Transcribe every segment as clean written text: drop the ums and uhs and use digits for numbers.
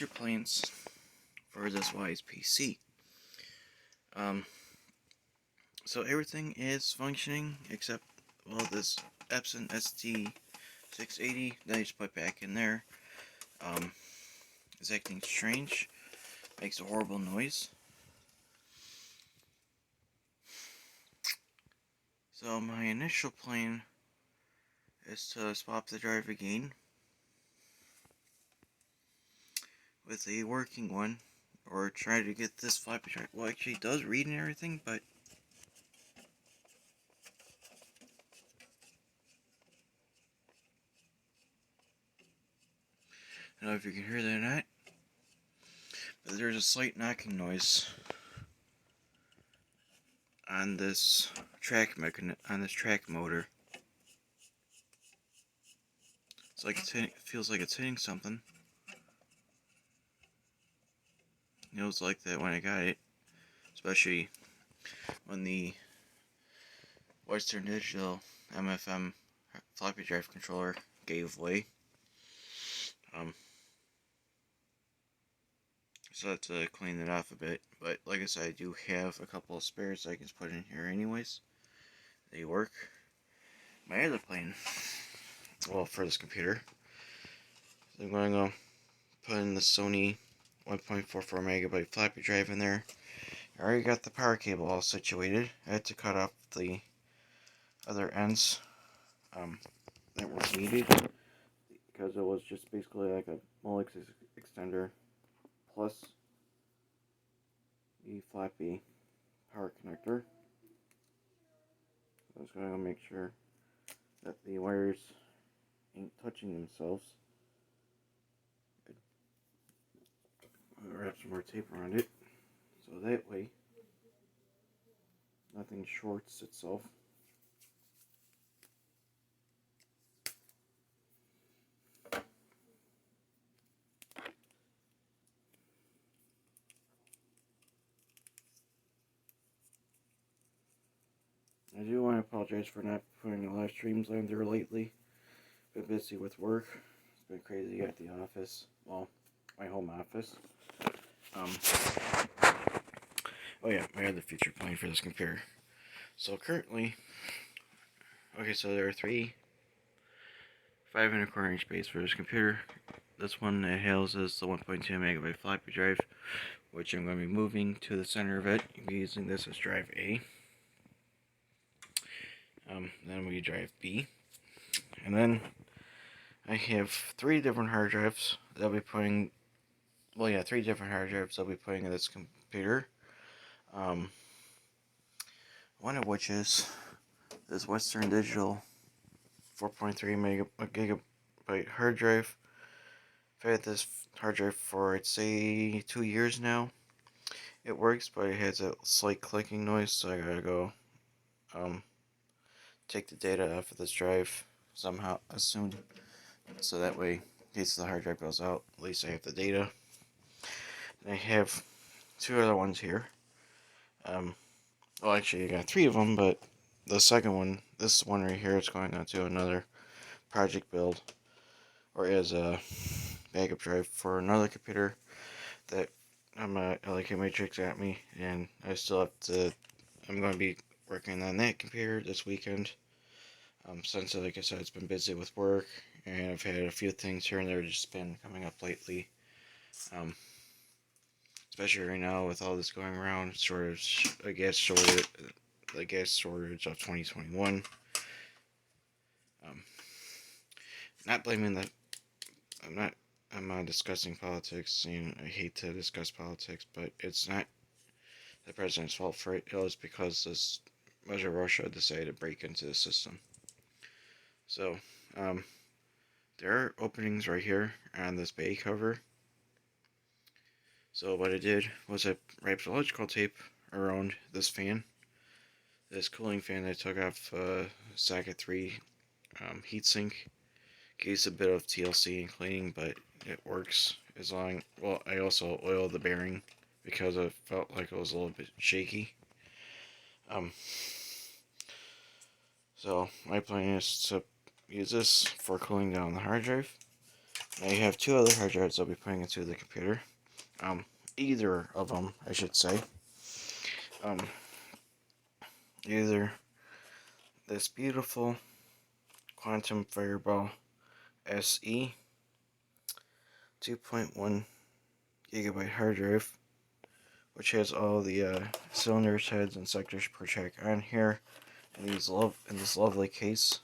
planes for this Wyse PC. So everything is functioning except, well, this Epson ST680 that I just put back in there is acting strange. Makes a horrible noise. So my initial plan is to swap the drive again with a working one, or try to get this floppy drive. Well, actually it does read and everything, but I don't know if you can hear that or not, but there's a slight knocking noise on this track motor. It's like it feels like it's hitting something. It was like that when I got it, especially when the Western Digital MFM floppy drive controller gave way. So I have to clean it off a bit, but like I said, I do have a couple of spares I can put in here anyways. They work. My other plan, well, for this computer, so I'm going to put in the Sony 1.44 megabyte floppy drive in there. I already got the power cable all situated. I had to cut off the other ends that were needed, because it was just basically like a Molex extender plus the floppy power connector. I was going to make sure that the wires ain't touching themselves. I'll wrap some more tape around it, so that way nothing shorts itself. I do want to apologize for not putting the live streams on there lately. Been busy with work. It's been crazy at the office. Well, my home office. Oh yeah, my other future plan for this computer. So currently, okay, so there are three 5.25 inch bays for this computer. This one that houses the 1.2 megabyte floppy drive, which I'm going to be moving to the center of it. I'll be using this as drive A. Then we drive B, and then I have three different hard drives that I'll be putting. Well, yeah, three different hard drives I'll be putting in this computer. One of which is this Western Digital 4.3 gigabyte hard drive. I've had this hard drive for, I'd say, 2 years now. It works, but it has a slight clicking noise, so I gotta go take the data off of this drive somehow soon, so that way, in case the hard drive goes out, at least I have the data. And I have two other ones here. Well, actually, I got three of them, but the second one, this one right here, is going onto another project build, or as a backup drive for another computer that LK Matrix got me, and I still have to. I'm going to be working on that computer this weekend. Since, like I said, it's been busy with work, and I've had a few things here and there just been coming up lately. Especially right now with all this going around, the gas shortage of 2021. Not blaming the. I'm not discussing politics. I hate to discuss politics, but it's not the president's fault for it. It was because this Mother Russia decided to break into the system. So, there are openings right here on this bay cover. So what I did was I wrapped electrical tape around this fan, this cooling fan that I took off socket 3 heatsink. Gives a bit of TLC and cleaning, but it works as long. Well, I also oiled the bearing because I felt like it was a little bit shaky. So my plan is to use this for cooling down the hard drive, I have two other hard drives I'll be putting into the computer. Either of them, I should say. Um, Either this beautiful Quantum Fireball SE 2.1 gigabyte hard drive, which has all the cylinders, heads, and sectors per track on here, in this lovely case.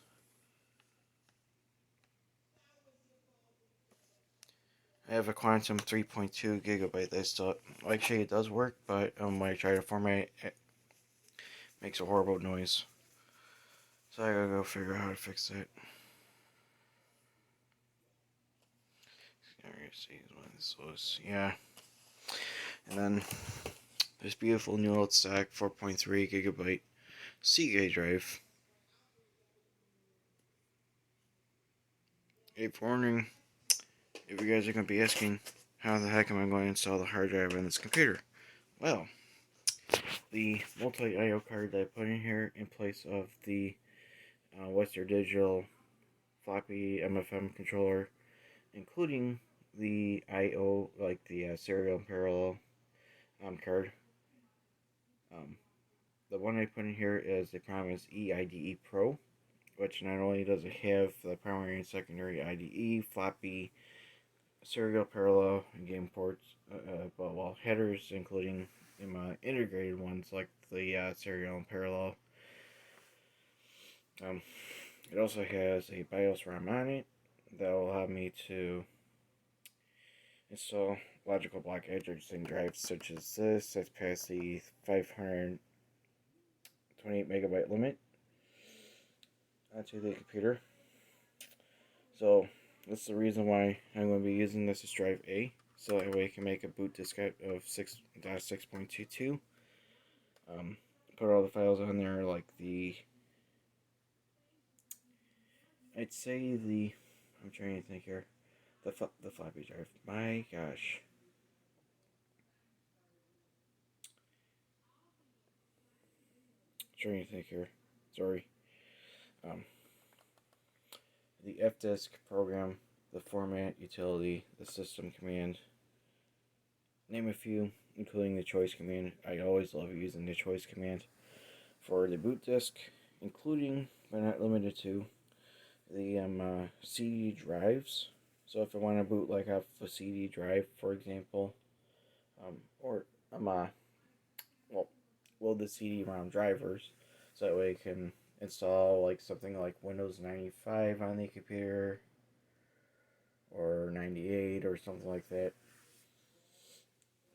I have a Quantum 3.2 gigabyte that still actually it does work, but when I try to format it makes a horrible noise. So I gotta go figure out how to fix it. See what this was. Yeah. And then this beautiful new old stack 4.3 gigabyte Seagate drive. If wondering if you guys are going to be asking how the heck am I going to install the hard drive on this computer? Well, the multi-IO card that I put in here in place of the Western Digital floppy MFM controller, including the IO, like the serial and parallel card. The one I put in here is the Promise eIDE Pro, which not only does it have the primary and secondary IDE, floppy, serial, parallel, and game ports, but headers, including integrated ones like the serial and parallel. It also has a BIOS RAM on it that will allow me to install logical block addressing drives such as this that's past the 528 megabyte limit onto the computer. So that's the reason why I'm going to be using this as drive A, so that way I can make a boot diskette of 6.22. Put all the files on there, like I'm trying to think here, the floppy drive. My gosh. Trying to think here. Sorry. The fdisk program, the format utility, the system command. Name a few, including the choice command. I always love using the choice command for the boot disk, including, but not limited to, the CD drives. So if I want to boot like off a CD drive, for example, or load the CD-ROM drivers, so that way I can install like something like Windows 95 on the computer, or 98 or something like that.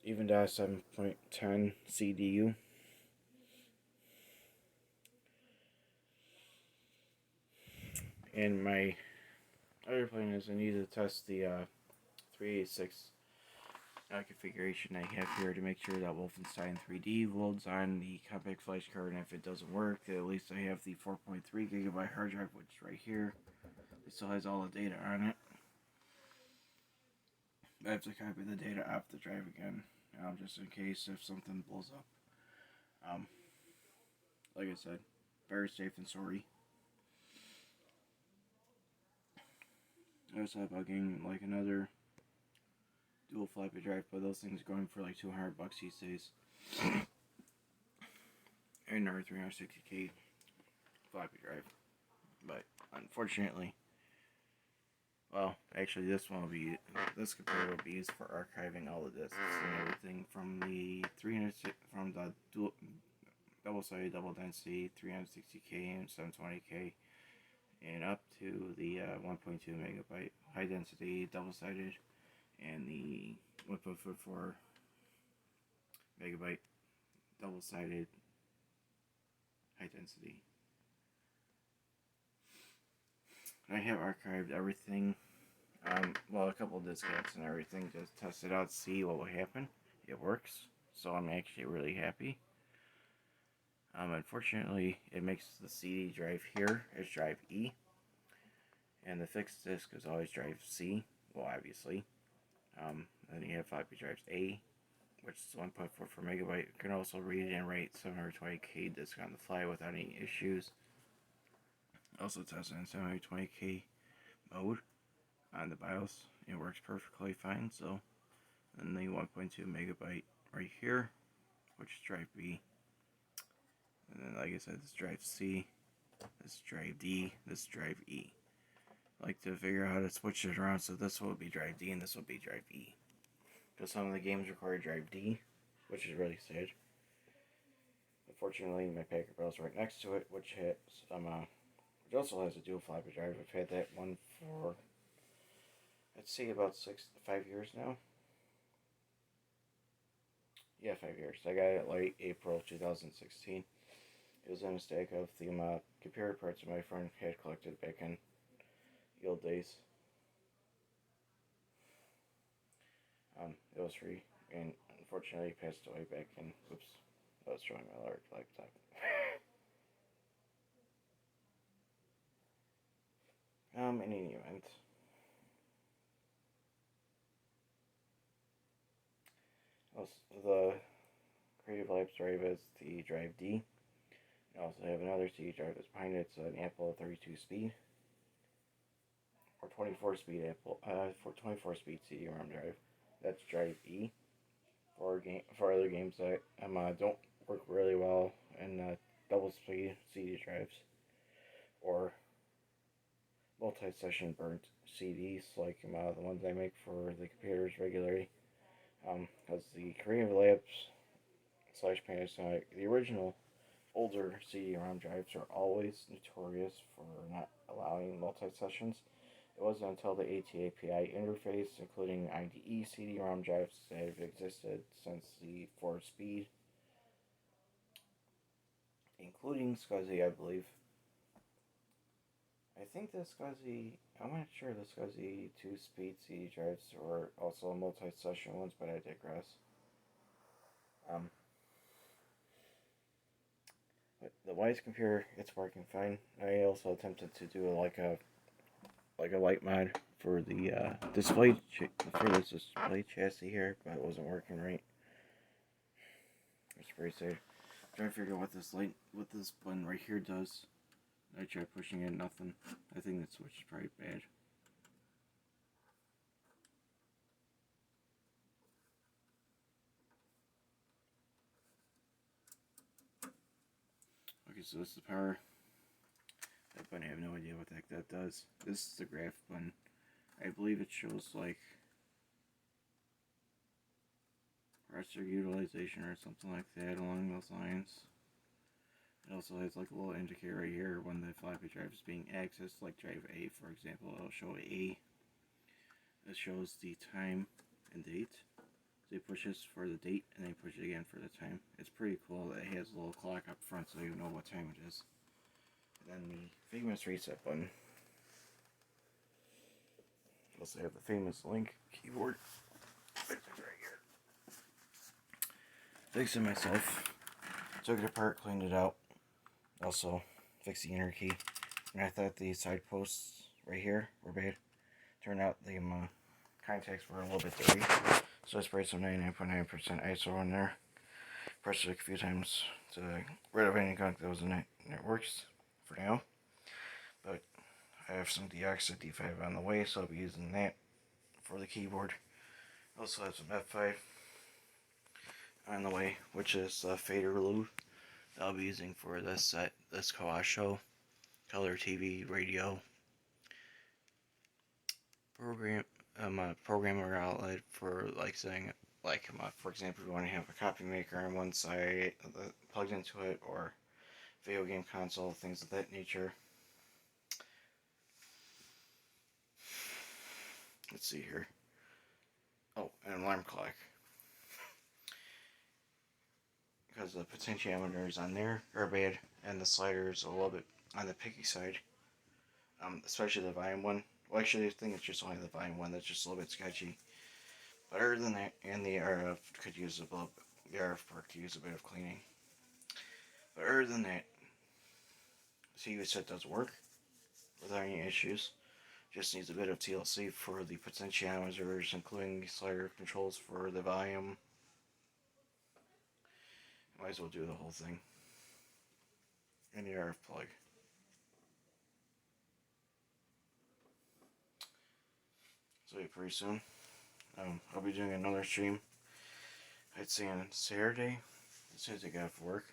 Even DOS 7.10 CDU. And my other plan is I need to test the 386 configuration I have here to make sure that Wolfenstein 3D loads on the compact flash card, and if it doesn't work, at least I have the 4.3 gigabyte hard drive, which is right here. It still has all the data on it. I have to copy the data off the drive again, just in case if something blows up. Like I said, very safe and sorry. I also have getting like another dual floppy drive, but those things are going for like $200 these days. And another 360K floppy drive. But unfortunately, well, actually, this computer will be used for archiving all the discs and everything from the double-sided, double density 360K and 720K, and up to the 1.2 megabyte high density double-sided and the 1.44 megabyte double-sided high density. I have archived everything, a couple of diskettes and everything, just test it out, see what will happen. It works, so I'm actually really happy. Unfortunately, it makes the CD drive here as drive E, and the fixed disk is always drive C, well, obviously. Then you have floppy drives A, which is 1.44 megabyte. You can also read and write 720K disk on the fly without any issues. Also tested in 720K mode. on the BIOS. It works perfectly fine. So, and the 1.2 megabyte right here, which is drive B. And then, like I said, this drive C, this drive D, this drive E. I like to figure out how to switch it around, so this will be drive D and this will be drive E. Because some of the games require drive D, which is really sad. Unfortunately, my packet browser right next to it, which has which also has a dual floppy drive. I've had that one for, let's see, about 5 years now. Yeah, 5 years. I got it late April 2016. It was a mistake of the computer parts my friend had collected back in the old days. It was free, and unfortunately he passed away back in, oops, I was showing my large laptop. In any event, the Creative Labs drive is the drive D. I also have another C drive that's behind it. It's an Apple 32 speed or 24 speed for 24 speed CD-ROM drive. That's drive E. For other games that don't work really well in double speed CD drives or multi-session burnt CDs like the ones I make for the computers regularly. Because the Creative Labs / Panasonic, the original older CD-ROM drives are always notorious for not allowing multi-sessions. It wasn't until the AT-API interface, including IDE CD-ROM drives that have existed since the 4-speed, including SCSI, I believe. I think the SCSI, I'm not sure the SCSI 2-speed CD drives were also multi-session ones, but I digress. But the Wyse computer, it's working fine. I also attempted to do like a light mod for the for this display chassis here, but it wasn't working right. It's pretty sad. Trying to figure out what this button right here does. I tried pushing it, nothing. I think that switch is probably bad. Okay, so this is the power. That button, I have no idea what the heck that does. This is the graph button. I believe it shows like pressure utilization or something like that along those lines. It also has like a little indicator right here when the floppy drive is being accessed, like drive A for example, it'll show A. It shows the time and date. So you push this for the date and then you push it again for the time. It's pretty cool that it has a little clock up front so you know what time it is. And then the famous reset button. Also have the famous link keyboard. Right here. Fixed it myself. Took it apart, cleaned it out. Also fixed the inner key. And I thought the side posts right here were bad. Turned out the contacts were a little bit dirty. So I sprayed some 99.9% ISO on there. Pressed it a few times to get rid of any gunk that was in it. And it works for now. But I have some Deoxit D5 on the way, so I'll be using that for the keyboard. Also have some F5 on the way, which is fader lube that I'll be using for this Koa show, color TV, radio, programmer outlet for like saying, like for example, if you want to have a copy maker on one side plugged into it, or video game console, things of that nature. Let's see here. Oh, an alarm clock. Because the potentiometers on there are bad, and the sliders a little bit on the picky side. Especially the volume one. Well, actually, I think it's just only the volume one that's just a little bit sketchy. But other than that, and the RF could use the RF part could use a bit of cleaning. But other than that, the CU set does work without any issues. Just needs a bit of TLC for the potentiometers, including the slider controls for the volume. Might as well do the whole thing. And the RF plug. So pretty soon. I'll be doing another stream. I'd say on Saturday, as soon as I get off work,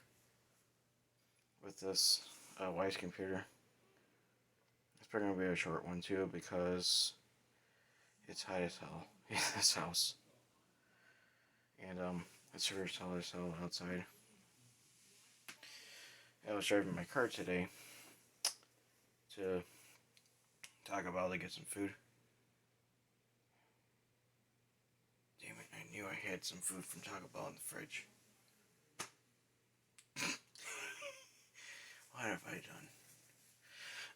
with this Wyse computer. It's probably gonna be a short one too because it's hot as hell in this house, and it's super hot as hell outside. I was driving my car today to Taco Bell to get some food. Damn it, I knew I had some food from Taco Bell in the fridge. What have I done?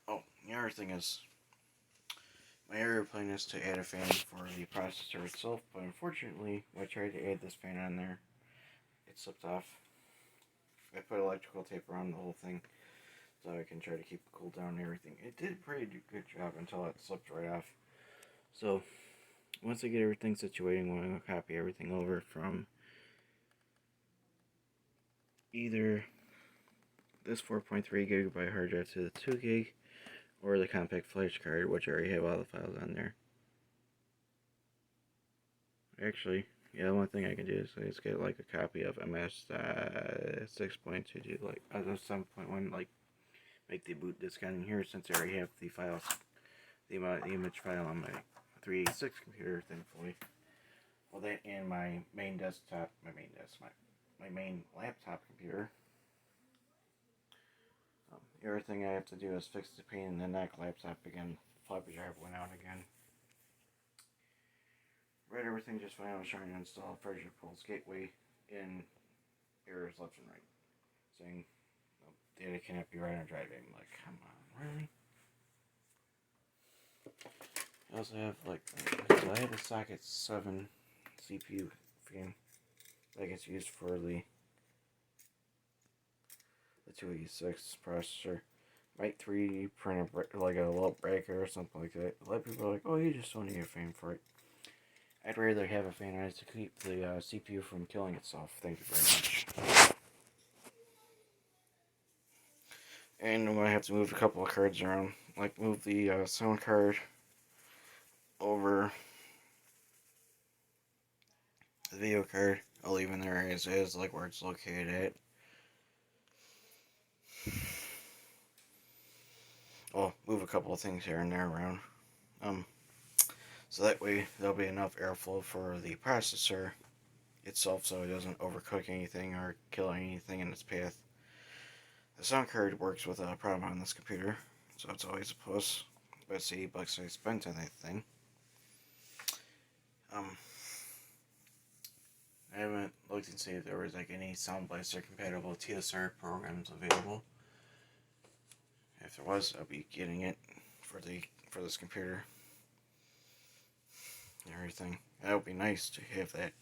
Oh, the other thing is, my other plan is to add a fan for the processor itself, but unfortunately, when I tried to add this fan on there, it slipped off. I put electrical tape around the whole thing so I can try to keep it cool down and everything. It did a pretty good job until it slipped right off. So, once I get everything situated, I'm going to copy everything over from either this 4.3 gigabyte hard drive to the 2 gig or the compact flash card, which I already have all the files on there. Actually, yeah, the one thing I can do is get like a copy of MS 6.2 to like 7.1, like make the boot disk on here since I already have the files, the image file on my 386 computer, thankfully. Well, that and my main desktop, my main laptop computer. The other thing I have to do is fix the pain in the neck laptop again. Floppy drive went out again. Read everything just fine. I was trying to install Pressure Pulse Gateway in errors left and right, saying data cannot be read on driving. I'm like, come on, really? I also have so I have a socket 7 CPU fan that gets used for the 286 processor. Might 3D print like a little breaker or something like that. A lot of people are like, oh, you just don't need a fan for it. I'd rather have a fan on it to keep the CPU from killing itself. Thank you very much. And I'm going to have to move a couple of cards around. Like move the sound card over the video card. I'll leave in there as is, like where it's located at. I'll move a couple of things here and there around. So that way there'll be enough airflow for the processor itself so it doesn't overcook anything or kill anything in its path. The sound card works with a problem on this computer, so it's always a plus. But see, bucks I spent on that thing. I haven't looked and see if there was like any Sound Blaster compatible TSR programs available. If there was, I'll be getting it for this computer and everything. That would be nice to have that.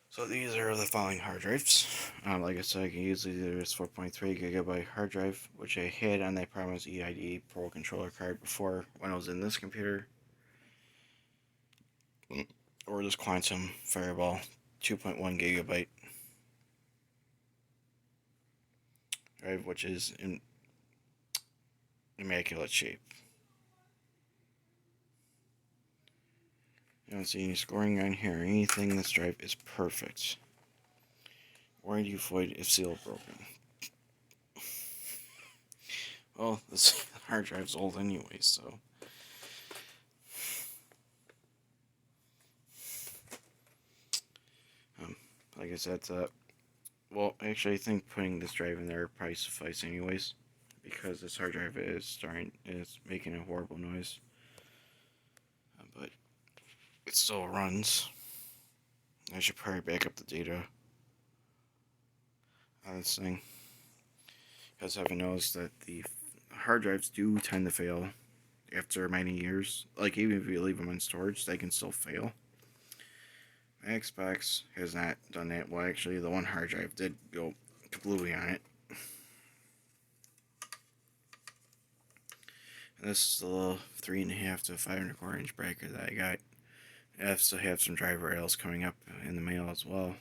So these are the following hard drives. Like I said, I can use either this 4.3 gigabyte hard drive, which I had on that Promise EID Pro controller card before when I was in this computer, or this Quantum Fireball 2.1 gigabyte drive, which is in immaculate shape. You don't see any scoring on here or anything. This drive is perfect. Warranty void if seal broken. Well, this hard drive's old anyway, so. Like I said, well, actually, I think putting this drive in there probably suffice anyways, because this hard drive is making a horrible noise. But it still runs. I should probably back up the data on this thing, because I've noticed that the hard drives do tend to fail after many years. Like, even if you leave them in storage, they can still fail. My Xbox has not done that. Well, actually, the one hard drive did go kablooey on it. And this is the little 3.5 to 5.25 inch breaker that I got. I also have some driver rails coming up in the mail as well.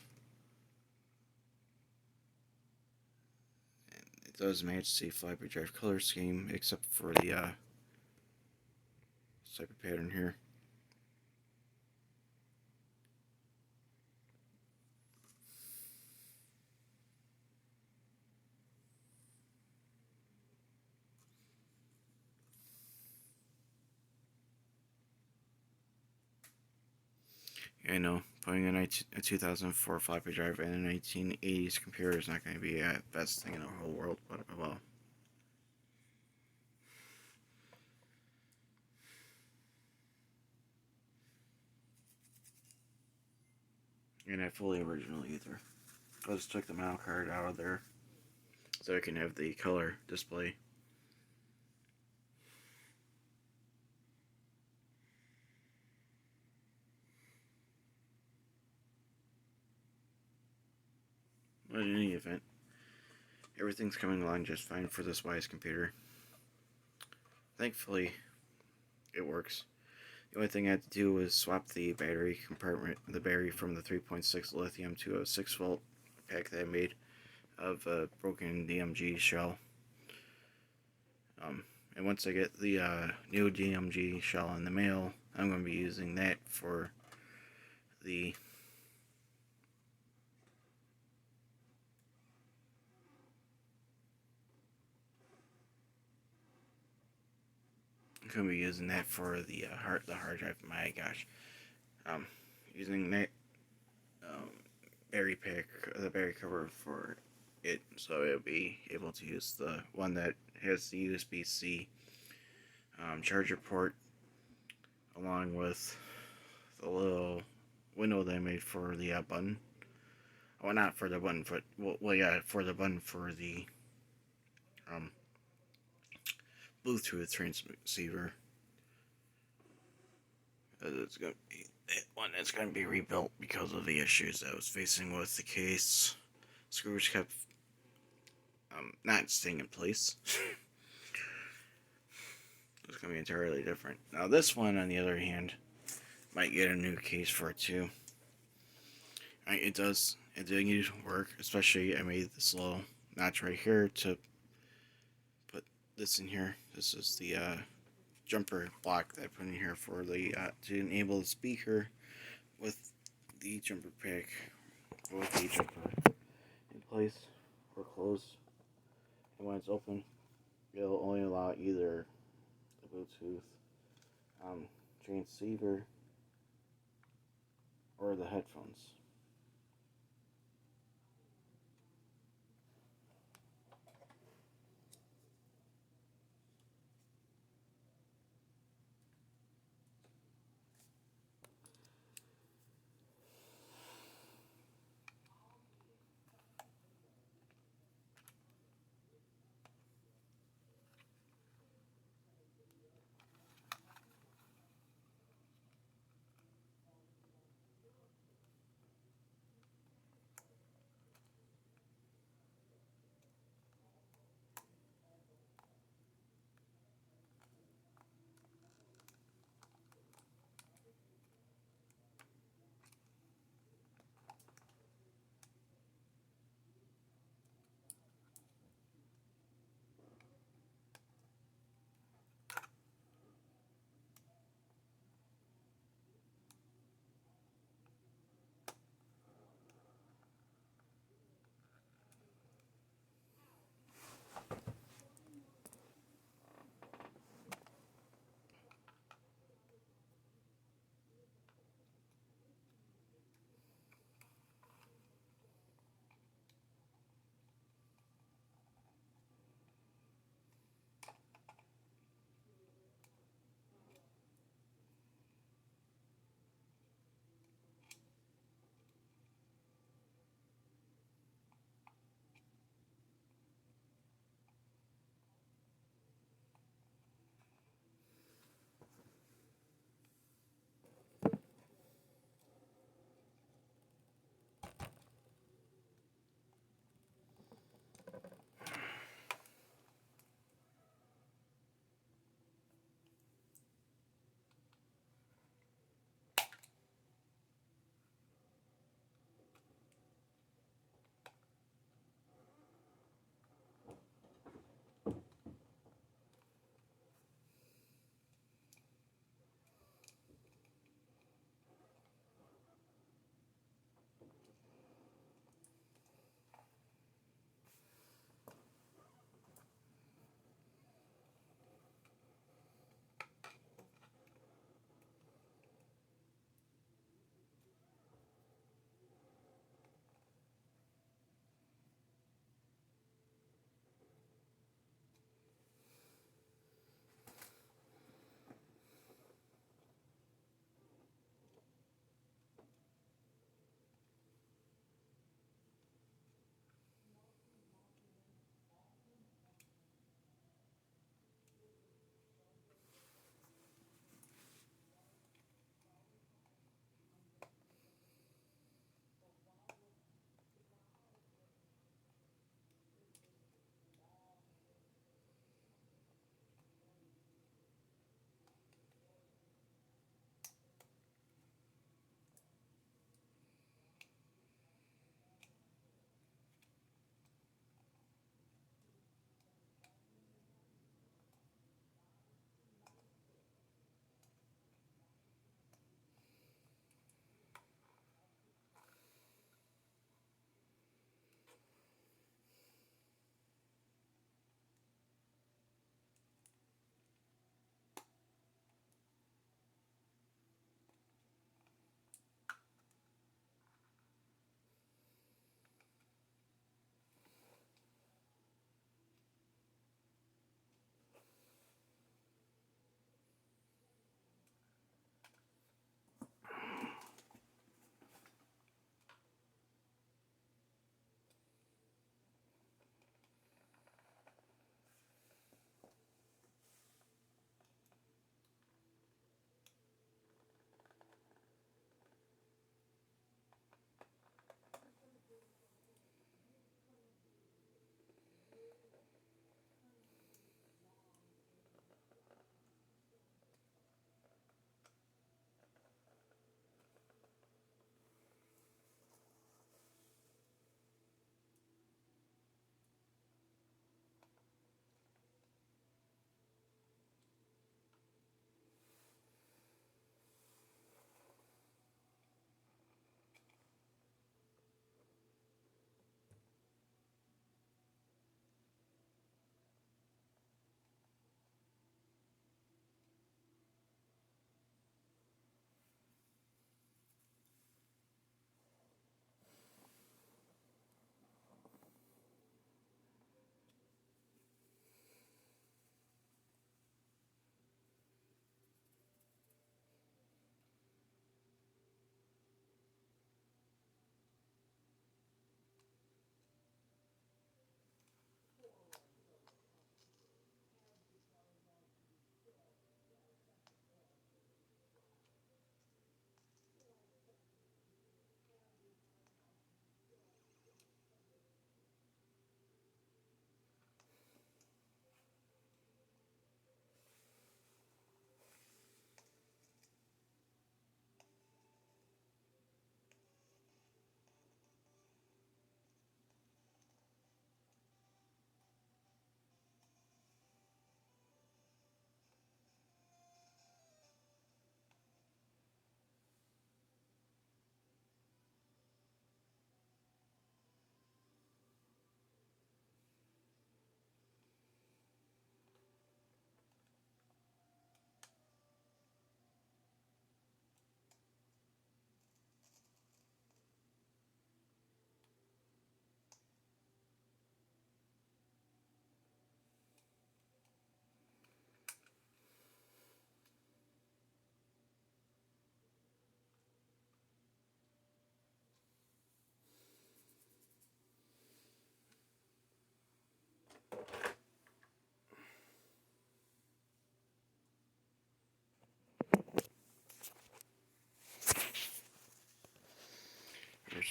It does match the floppy drive color scheme, except for the type of pattern here. I know, putting a 2004 floppy drive in a 1980s computer is not going to be the best thing in the whole world, but well. And not fully original either. I just took the model card out of there so I can have the color display. But in any event, everything's coming along just fine for this Wyse computer. Thankfully, it works. The only thing I had to do was swap the battery compartment, the battery from the 3.6 lithium to a 6-volt pack that I made of a broken DMG shell. And once I get the new DMG shell in the mail, I'm going to be using that for the hard drive. My gosh, using that battery pack, the battery cover for it, so it'll be able to use the one that has the USB-C charger port, along with the little window that I made for the button. Well, not for the button, but well, yeah, for the button for the Bluetooth transceiver. It's gonna be that one that's gonna be rebuilt because of the issues I was facing with the case. Screws kept not staying in place. It's gonna be entirely different. Now this one, on the other hand, might get a new case for it too. It did need to work, especially I made this little notch right here to put this in here. This is the jumper block that I put in here for the to enable the speaker with the jumper pack, with the jumper in place or closed. And when it's open, it'll only allow either the Bluetooth transceiver or the headphones.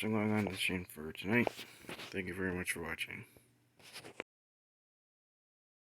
So I'm going on the stream for tonight. Thank you very much for watching.